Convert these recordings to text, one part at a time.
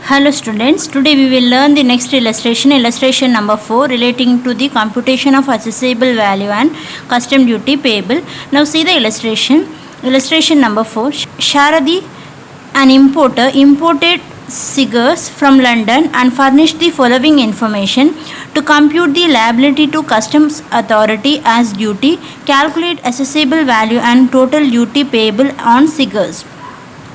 Hello students, today we will learn the next illustration number 4 relating to the computation of assessable value and custom duty payable. Now see the illustration number 4. Sharadi, an importer, imported cigars from London and furnished the following information to compute the liability to customs authority as duty, calculate assessable value and total duty payable on cigars.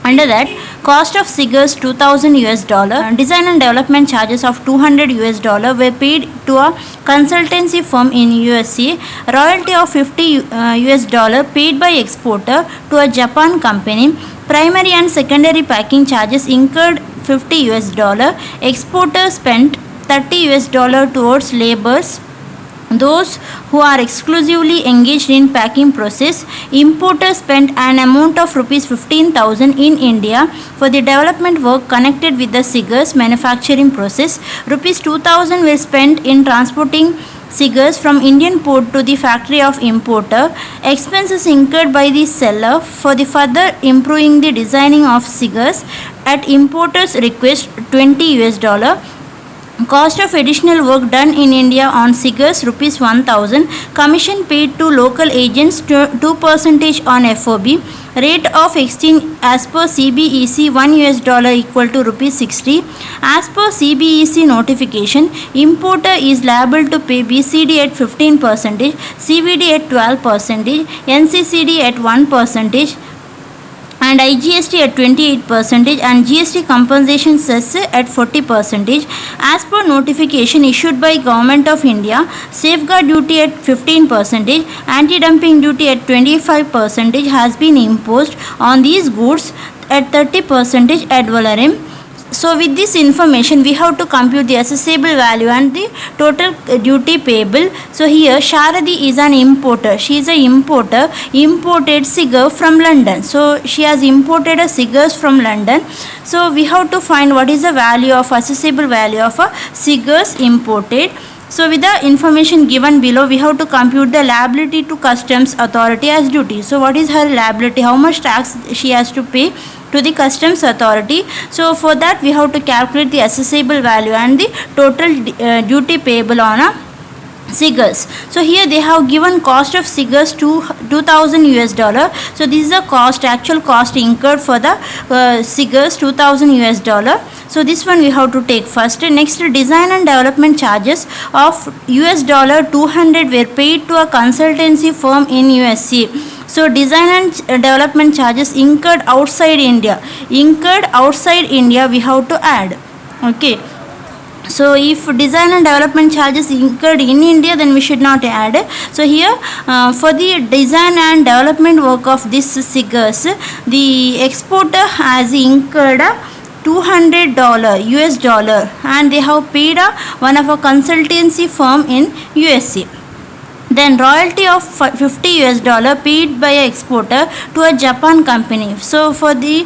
Under that, cost of cigars $2,000, design and development charges of $200 were paid to a consultancy firm in USA, royalty of $50 paid by exporter to a Japan company, primary and secondary packing charges incurred $50, exporter spent $30 towards labors those who are exclusively engaged in packing process. Importer spent an amount of rupees 15,000 in India for the development work connected with the cigars manufacturing process. Rupees 2,000 were spent in transporting cigars from Indian port to the factory of importer. Expenses incurred by the seller for the further improving the designing of cigars at importer's request $20. Cost of additional work done in India on cigars rupees 1,000. Commission paid to local agents 2% on FOB. Rate of exchange as per CBEC $1 equal to rupees 60. As per CBEC notification, importer is liable to pay BCD at 15%, CVD at 12%, NCCD at 1%. and IGST at 28% and GST compensation cess at 40%. As per notification issued by Government of India, safeguard duty at 15%, anti-dumping duty at 25% has been imposed on these goods at 30% ad valorem. So with this information we have to compute the assessable value and the total duty payable. So here Sharadi is an importer. She is an importer, imported cigar from London. So she has imported a cigars from London. So we have to find what is the value of assessable value of a cigars imported. So with the information given below, we have to compute the liability to customs authority as duty. So what is her liability? How much tax she has to pay to the customs authority? So for that we have to calculate the assessable value and the total duty payable on a cigars. So here they have given cost of cigars to $2,000. So this is the cost, actual cost incurred for the cigars $2,000. So this one we have to take first. Next, design and development charges of $200 were paid to a consultancy firm in USA. So design and development charges incurred outside India. Incurred outside India we have to add. Okay. So if design and development charges incurred in India, then we should not add. So here for the design and development work of this cigars, the exporter has incurred $200 and they have paid one of a consultancy firm in USA. Then royalty of $50 paid by an exporter to a Japan company. So for the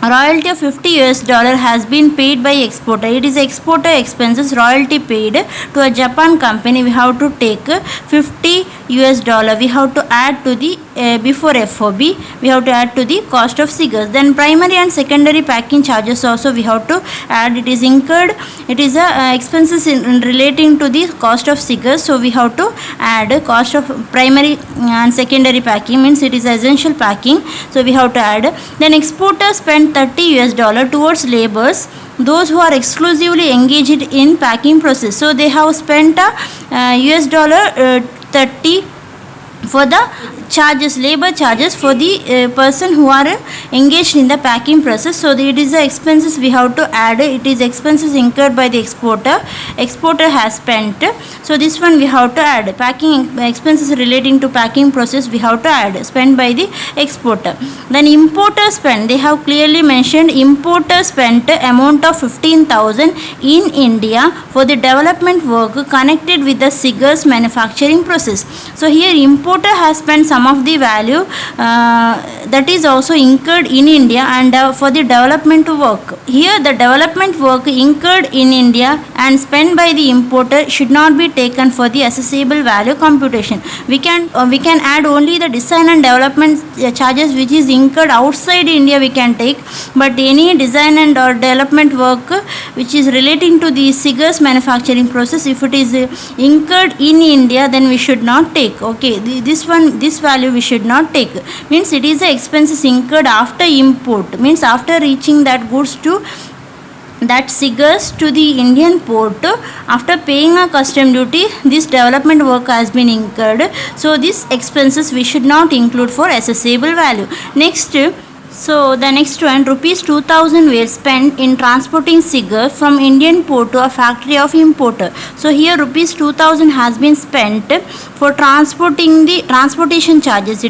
royalty of $50 has been paid by exporter. It is exporter expenses, royalty paid to a Japan company. We have to take $50. We have to add to the before FOB. We have to add to the cost of cigars. Then primary and secondary packing charges also we have to add. It is incurred. It is expenses in relating to the cost of cigars. So we have to add cost of primary and secondary packing, means it is essential packing. So we have to add. Then exporter spent $30 towards labors, those who are exclusively engaged in packing process. So they have spent $30 for the charges, labor charges for the person who are engaged in the packing process. So it is the expenses we have to add. It is expenses incurred by the exporter. Exporter has spent. So this one we have to add. Packing expenses relating to packing process we have to add, spent by the exporter. Then importer spent. They have clearly mentioned importer spent amount of 15,000 in India for the development work connected with the cigars manufacturing process. So here importer importer has spent some of the value that is also incurred in India and for the development work. Here the development work incurred in India and spent by the importer should not be taken for the assessable value computation. We can add only the design and development charges which is incurred outside India we can take, but any design and or development work which is relating to the cigars manufacturing process, if it is incurred in India, then we should not take. Okay, this value we should not take. Means it is the expenses incurred after import, means after reaching that goods to that cigars to the Indian port, after paying a custom duty, this development work has been incurred. So these expenses we should not include for assessable value. Next, so the next one, rupees 2000 were spent in transporting cigar from Indian port to a factory of importer. So here rupees 2000 has been spent for transporting the transportation charges.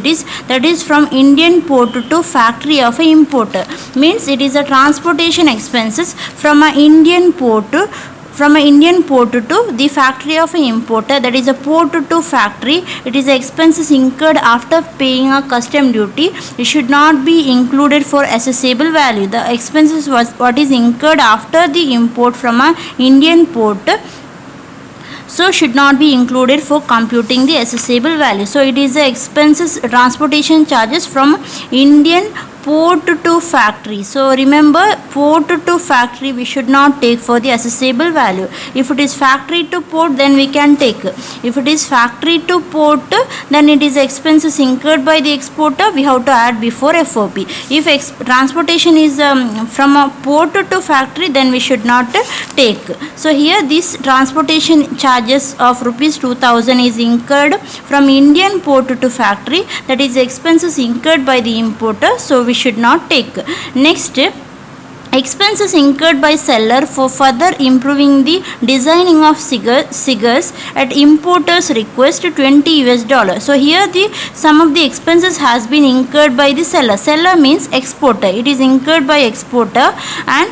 That is from Indian port to factory of a importer. Means it is a transportation expenses from a Indian port to the factory of an importer, that is a port to factory. It is expenses incurred after paying a custom duty. It should not be included for assessable value. The expenses was what is incurred after the import from a Indian port, so should not be included for computing the assessable value. So it is the expenses transportation charges from Indian port to factory. So remember, port to factory we should not take for the assessable value. If it is factory to port, then we can take. If it is factory to port, then it is expenses incurred by the exporter, we have to add before FOB. If transportation is from a port to factory, then we should not take. So here this transportation charges of rupees 2000 is incurred from Indian port to factory, that is expenses incurred by the importer, so we should not take. Next, expenses incurred by seller for further improving the designing of cigars at importer's request, $20. So here some of the expenses has been incurred by the seller. Seller means exporter. It is incurred by exporter, and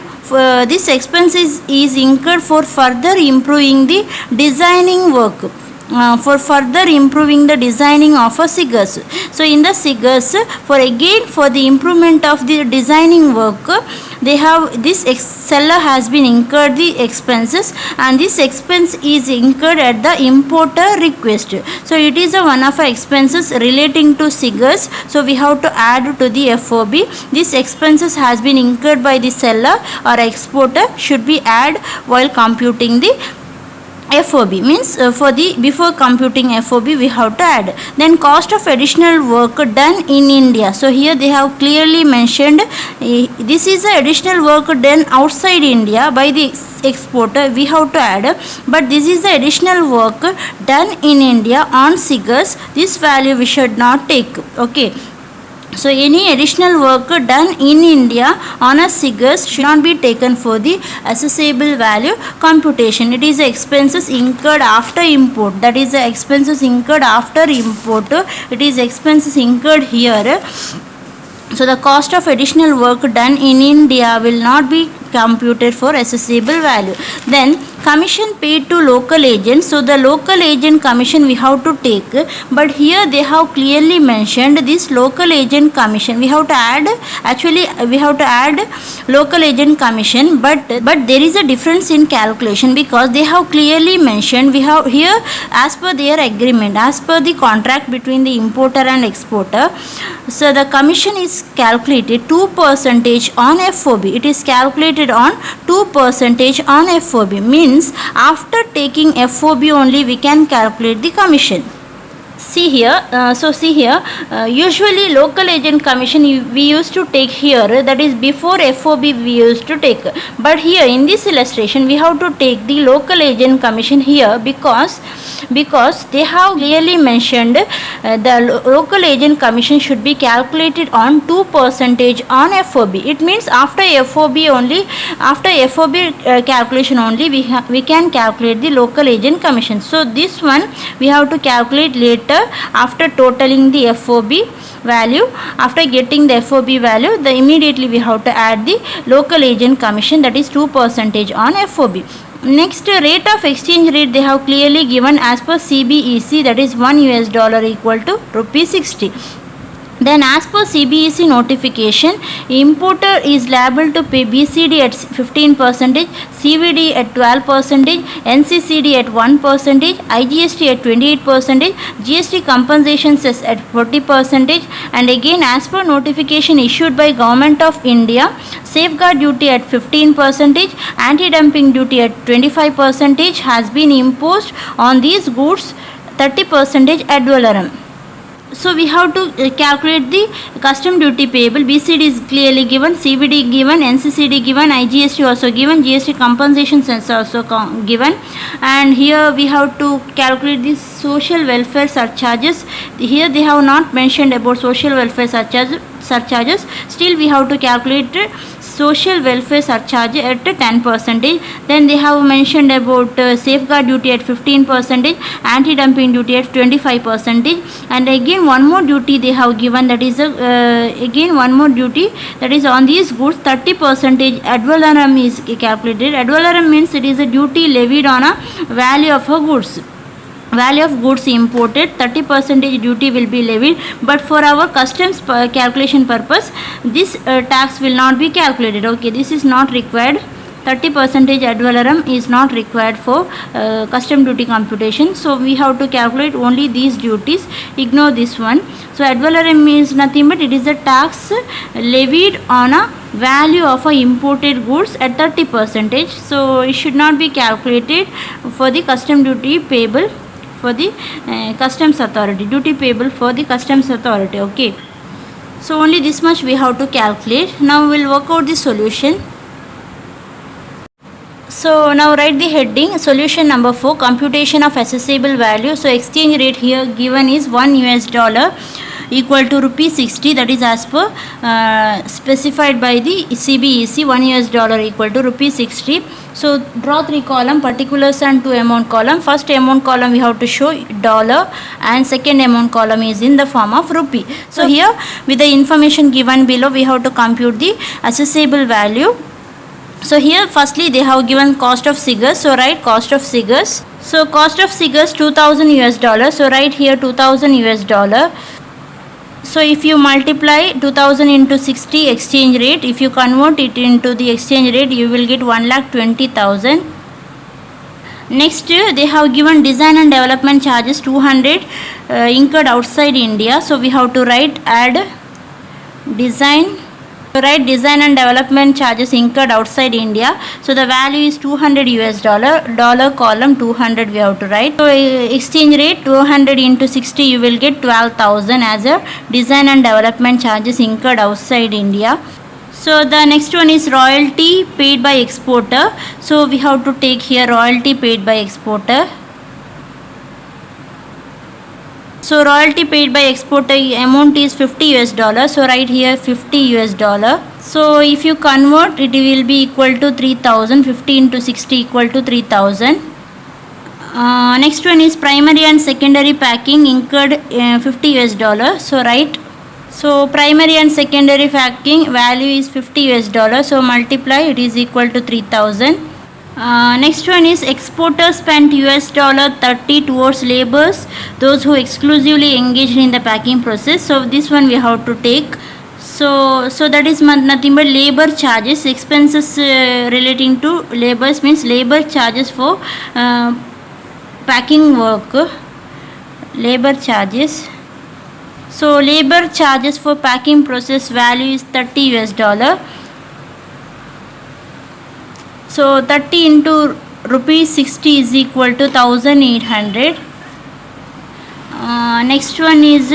this expense is incurred for further improving the designing work. For further improving the designing of a cigars. So in the cigars, for the improvement of the designing work, they have this seller has been incurred the expenses, and this expense is incurred at the importer request. So it is one of the expenses relating to cigars, so we have to add to the FOB. This expenses has been incurred by the seller or exporter, should be added while computing the FOB. Means before computing FOB we have to add. Then cost of additional work done in India. So here they have clearly mentioned this is the additional work done outside India by the exporter, we have to add, but this is the additional work done in India on cigars. This value we should not take. Okay. So any additional work done in India on a cigars should not be taken for the assessable value computation. It is the expenses incurred after import. That is the expenses incurred after import. It is expenses incurred here. So the cost of additional work done in India will not be computed for assessable value. Then commission paid to local agents. So the local agent commission we have to take, but here they have clearly mentioned this local agent commission. We have to add, actually we have to add local agent commission, but there is a difference in calculation, because they have clearly mentioned, we have here as per their agreement, as per the contract between the importer and exporter. So the commission is calculated 2% on FOB. It is calculated on 2% on FOB. Means after taking FOB only we can calculate the commission. See here, usually local agent commission we used to take here, that is before FOB we used to take, but here in this illustration we have to take the local agent commission here, because they have clearly mentioned the local agent commission should be calculated on 2% on FOB. It means after FOB only, after FOB calculation only we can calculate the local agent commission. So this one we have to calculate later after totaling the FOB value. After getting the FOB value, immediately we have to add the local agent commission, that is 2% on FOB. Next, rate of exchange rate they have clearly given as per CBEC, that is $1 equal to rupees 60. Then as per CBEC notification, importer is liable to pay BCD at 15%, CVD at 12%, NCCD at 1%, IGST at 28%, GST compensation cess at 40%, and again as per notification issued by Government of India, safeguard duty at 15%, anti-dumping duty at 25% has been imposed on these goods, 30% ad valorem. So we have to calculate the custom duty payable. BCD is clearly given, CVD given, NCCD given, IGST also given, GST compensation cess also given, and here we have to calculate the social welfare surcharges. Here they have not mentioned about social welfare surcharges. Still we have to calculate social welfare surcharge at 10%. Then they have mentioned about safeguard duty at 15%, anti-dumping duty at 25%, and again one more duty they have given, that is again one more duty, that is on these goods 30% ad valorem is calculated. Ad valorem means it is a duty levied on a value of a goods. Value of goods imported, 30% duty will be levied, but for our customs calculation purpose this tax will not be calculated. Okay, this is not required. 30% ad valorem is not required for custom duty computation. So we have to calculate only these duties. Ignore this one. So ad valorem means nothing but it is a tax levied on a value of a imported goods at 30%. So it should not be calculated for the custom duty payable for the customs authority, duty payable for the customs authority. Okay, so only this much we have to calculate. Now we will work out the solution. So now write the heading, solution number 4, computation of assessable value. So exchange rate here given is $1 equal to rupees 60, that is as per specified by the CBEC, $1 equal to rupees 60. So draw 3 column, particulars and 2 amount column. First amount column we have to show dollar, and second amount column is in the form of rupee. So here with the information given below we have to compute the assessable value. So here firstly they have given cost of cigars, so write cost of cigars. So cost of cigars $2,000, so write here $2,000. So if you multiply 2000 into 60 exchange rate, if you convert it into the exchange rate, you will get 1,20,000. Next they have given design and development charges 200 incurred outside India. So we have to write add design. Write design and development charges incurred outside India. So the value is $200, dollar column 200 we have to write. So exchange rate 200 into 60 you will get 12,000 as a design and development charges incurred outside India. So the next one is royalty paid by exporter. So we have to take here royalty paid by exporter. So royalty paid by exporter amount is $50. So write here $50. So if you convert, it will be equal to 3,000. 50 into 60 equal to 3,000. Next one is primary and secondary packing incurred $50. So write. So primary and secondary packing value is $50. So multiply, it is equal to 3,000. Next one is exporter spent $30 towards laborers, those who exclusively engaged in the packing process. So this one we have to take. So that is nothing but labor charges, expenses relating to labors, means labor charges for packing work, labor charges. So labor charges for packing process value is $30. So 30 into rupees 60 is equal to 1,800. Next one is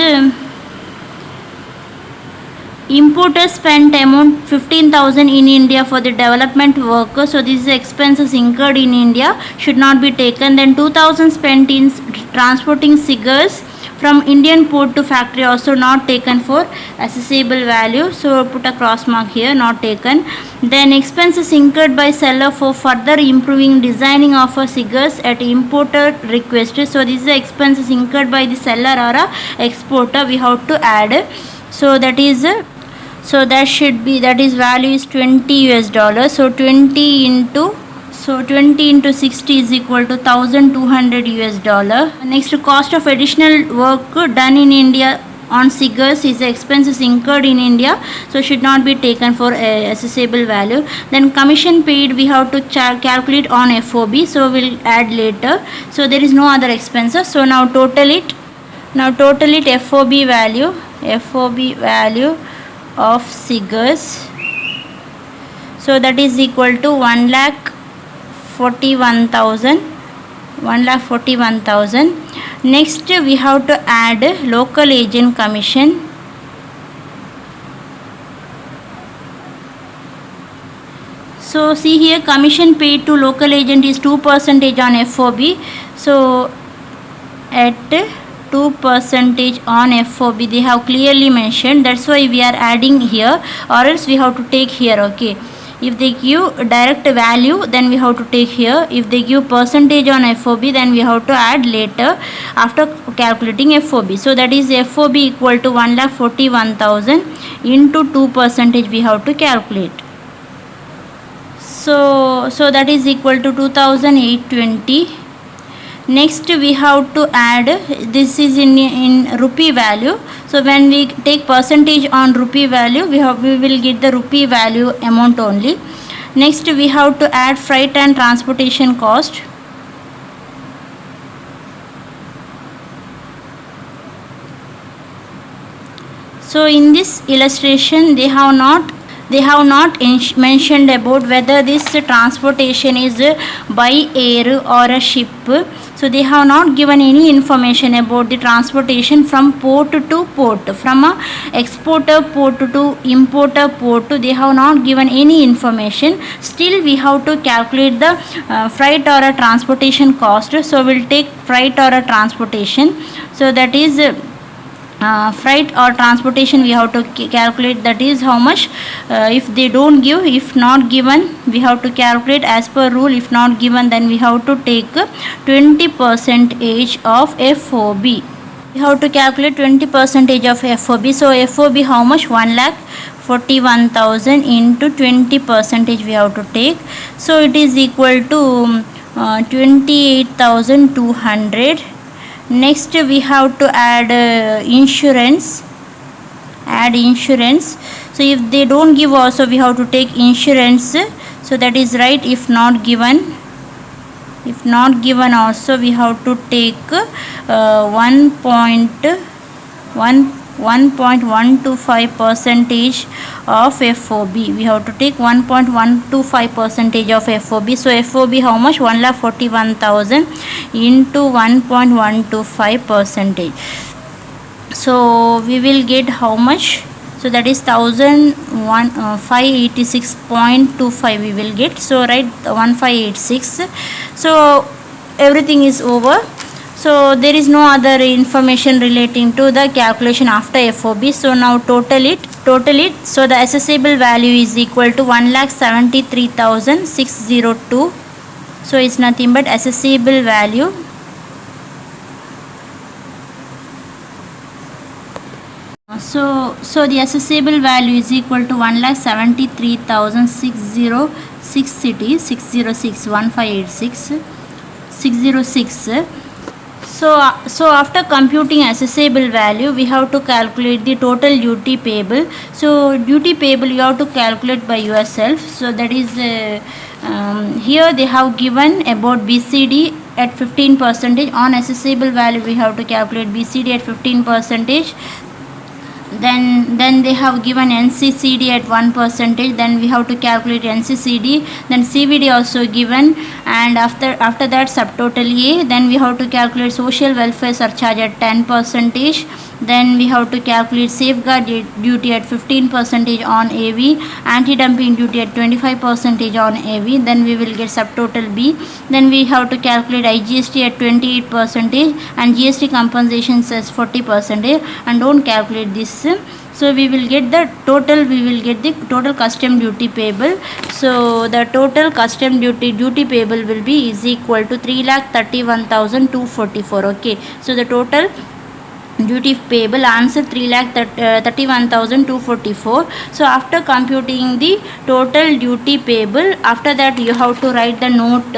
importer spent amount 15,000 in India for the development work. So this is expenses incurred in India, should not be taken. Then 2,000 spent in transporting cigars from Indian port to factory, also not taken for assessable value. So put a cross mark here, not taken. Then expenses incurred by seller for further improving designing of a cigars at importer request. So this is the expenses incurred by the seller or a exporter, we have to add. So that is so that should be, that is value is $20. So 20 into So 20 into 60 is equal to 1200 US dollar. Next, cost of additional work done in India on Siggers is the expenses incurred in India, so should not be taken for assessable value. Then commission paid we have to calculate on FOB, so we'll add later. So there is no other expenses. So now total it. Now total it FOB value of Siggers. So that is equal to 1,41,000. Next we have to add local agent commission. So see here, commission paid to local agent is 2% on FOB. So at 2% on FOB they have clearly mentioned, that's why we are adding here, or else we have to take here. Okay, if they give direct value then we have to take here. If they give percentage on FOB then we have to add later after calculating FOB. So that is FOB equal to 1,41,000 into 2% we have to calculate. So that is equal to 2,820. Next we have to add, this is in rupee value. So when we take percentage on rupee value, we will get the rupee value amount only. Next we have to add freight and transportation cost. So in this illustration they have not mentioned about whether this transportation is by air or a ship. So they have not given any information about the transportation from port to port, from a exporter port to importer port. They have not given any information. Still we have to calculate the freight or a transportation cost. So we'll take freight or a transportation. So that is freight or transportation we have to calculate, that is how much. If they don't give, if not given, we have to calculate as per rule. If not given then we have to take 20% of FOB. We have to calculate 20% of FOB. So FOB how much? 1,41,000 into 20% we have to take. So it is equal to 28,200. Next we have to add insurance. So if they don't give also we have to take insurance. So that is right. If not given also we have to take 1.125% of FOB. We have to take 1.125% of FOB. So FOB how much? 1,41,000 into 1.125%. So we will get how much? So that is 586.25 we will get. So write 1586. So everything is over. So there is no other information relating to the calculation after FOB. So now total it. So the assessable value is equal to 1,73,602. So it's nothing but assessable value. So the assessable value is equal to 1,73,606. It is 606 1586 606. So after computing assessable value we have to calculate the total duty payable. So duty payable you have to calculate by yourself. So that is here they have given about BCD at 15%. On assessable value we have to calculate BCD at 15%. Then they have given NCCD at 1%. Then we have to calculate NCCD. Then CVD also given, and after that subtotal A. Then we have to calculate social welfare surcharge at 10%. Then we have to calculate safeguard duty at 15% on AV, anti-dumping duty at 25% on AV. Then we will get subtotal B. Then we have to calculate IGST at 28% and GST compensations as 40%, and don't calculate this. So we will get the total custom duty payable. So the total custom duty payable will be is equal to 3,31,244. Okay, so the total duty payable, answer 3,31,244. So after computing the total duty payable, after that you have to write the note.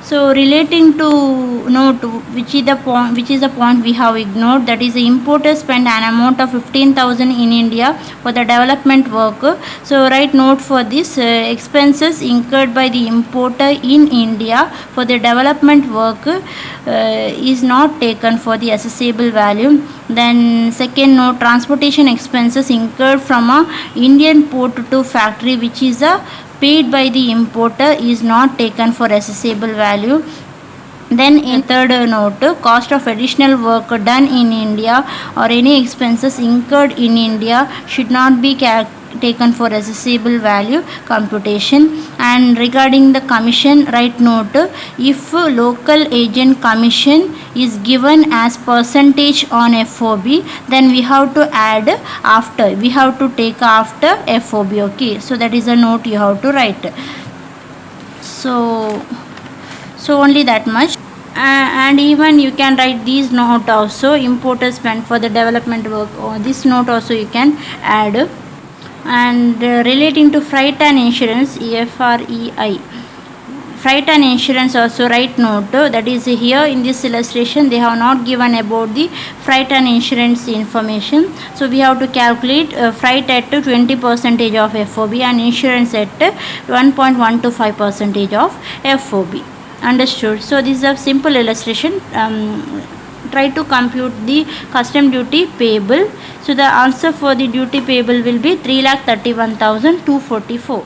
So relating to note, which is the point we have ignored, that is the importer spent an amount of 15,000 in India for the development work. So write note for this. Expenses incurred by the importer in India for the development work is not taken for the assessable value. Then second note, transportation expenses incurred from a Indian port to factory, which is a paid by the importer, is not taken for assessable value. Then in third note, cost of additional work done in India or any expenses incurred in India should not be taken for assessable value computation. And regarding the commission, write note, if local agent commission is given as percentage on FOB, then we have to add after, we have to take after FOB. Okay, so that is a note you have to write. So only that much. And even you can write these note also, importer spent for the development work, or this note also you can add. And relating to freight and insurance, FREI, freight and insurance also write note, that is here in this illustration they have not given about the freight and insurance information. So we have to calculate freight at 20% of FOB and insurance at 1.125% of FOB. Understood? So this is a simple illustration. Try to compute the custom duty payable. So the answer for the duty payable will be 3,31,244.